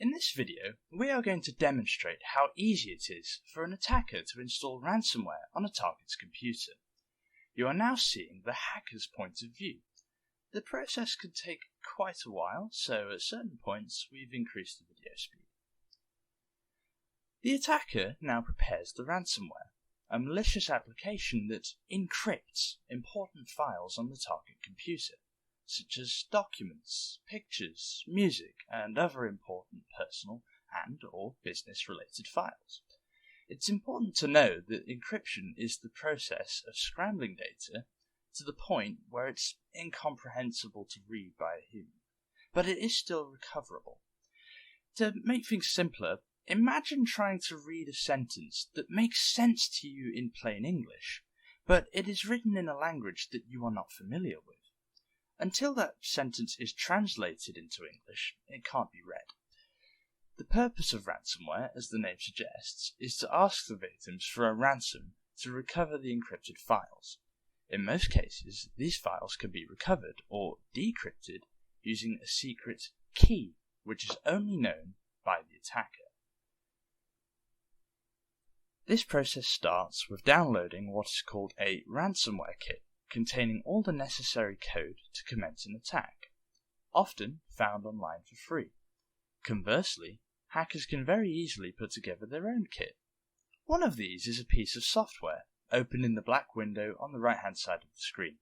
In this video, we are going to demonstrate how easy it is for an attacker to install ransomware on a target's computer. You are now seeing the hacker's point of view. The process can take quite a while, so at certain points we've increased the video speed. The attacker now prepares the ransomware, a malicious application that encrypts important files on the target computer, such as documents, pictures, music, and other important personal and/or business-related files. It's important to know that encryption is the process of scrambling data to the point where it's incomprehensible to read by a human, but it is still recoverable. To make things simpler, imagine trying to read a sentence that makes sense to you in plain English, but it is written in a language that you are not familiar with. Until that sentence is translated into English, it can't be read. The purpose of ransomware, as the name suggests, is to ask the victims for a ransom to recover the encrypted files. In most cases, these files can be recovered or decrypted using a secret key, which is only known by the attacker. This process starts with downloading what is called a ransomware kit, containing all the necessary code to commence an attack, often found online for free. Conversely, hackers can very easily put together their own kit. One of these is a piece of software, open in the black window on the right-hand side of the screen,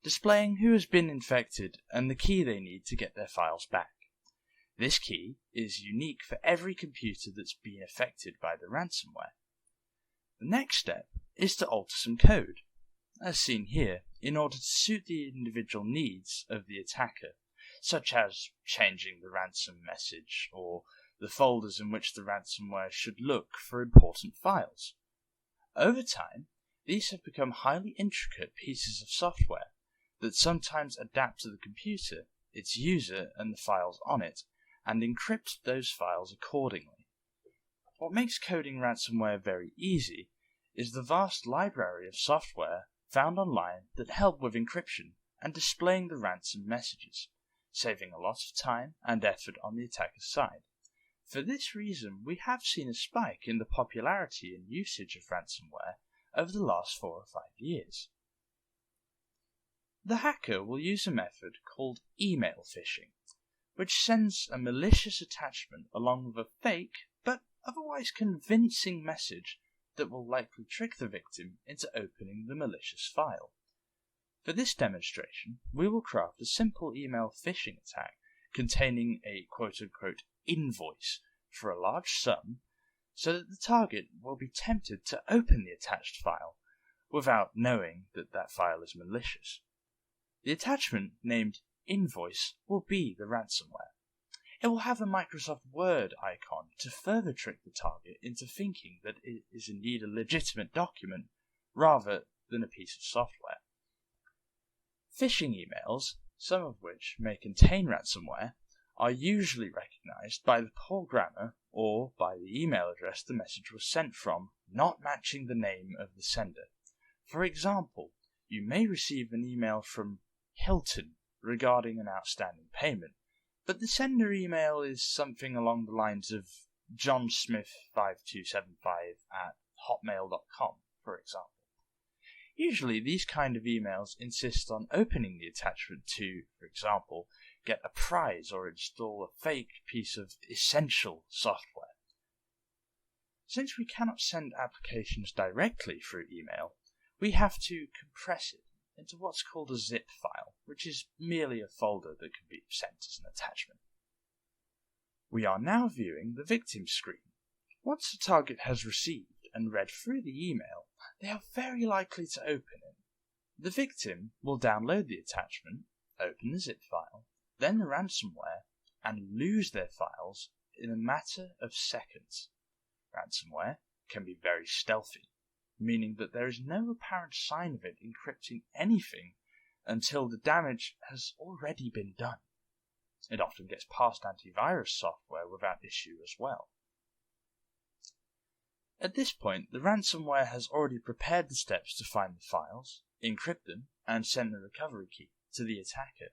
displaying who has been infected and the key they need to get their files back. This key is unique for every computer that's been affected by the ransomware. The next step is to alter some code, as seen here, in order to suit the individual needs of the attacker, such as changing the ransom message or the folders in which the ransomware should look for important files. Over time, these have become highly intricate pieces of software that sometimes adapt to the computer, its user, and the files on it, and encrypt those files accordingly. What makes coding ransomware very easy is the vast library of software found online that help with encryption and displaying the ransom messages, saving a lot of time and effort on the attacker's side. For this reason, we have seen a spike in the popularity and usage of ransomware over the last 4 or 5 years. The hacker will use a method called email phishing, which sends a malicious attachment along with a fake but otherwise convincing message that will likely trick the victim into opening the malicious file. For this demonstration, we will craft a simple email phishing attack containing a quote-unquote invoice for a large sum, so that the target will be tempted to open the attached file without knowing that that file is malicious. The attachment named invoice will be the ransomware. It will have a Microsoft Word icon to further trick the target into thinking that it is indeed a legitimate document rather than a piece of software. Phishing emails, some of which may contain ransomware, are usually recognized by the poor grammar or by the email address the message was sent from not matching the name of the sender. For example, you may receive an email from Hilton regarding an outstanding payment, but the sender email is something along the lines of johnsmith5275@hotmail.com, for example. Usually these kind of emails insist on opening the attachment to, for example, get a prize or install a fake piece of essential software. Since we cannot send applications directly through email, we have to compress it into what's called a zip file, which is merely a folder that can be sent as an attachment. We are now viewing the victim screen. Once the target has received and read through the email, they are very likely to open it. The victim will download the attachment, open the zip file, then the ransomware, and lose their files in a matter of seconds. Ransomware can be very stealthy, meaning that there is no apparent sign of it encrypting anything until the damage has already been done. It often gets past antivirus software without issue as well. At this point, the ransomware has already prepared the steps to find the files, encrypt them, and send the recovery key to the attacker.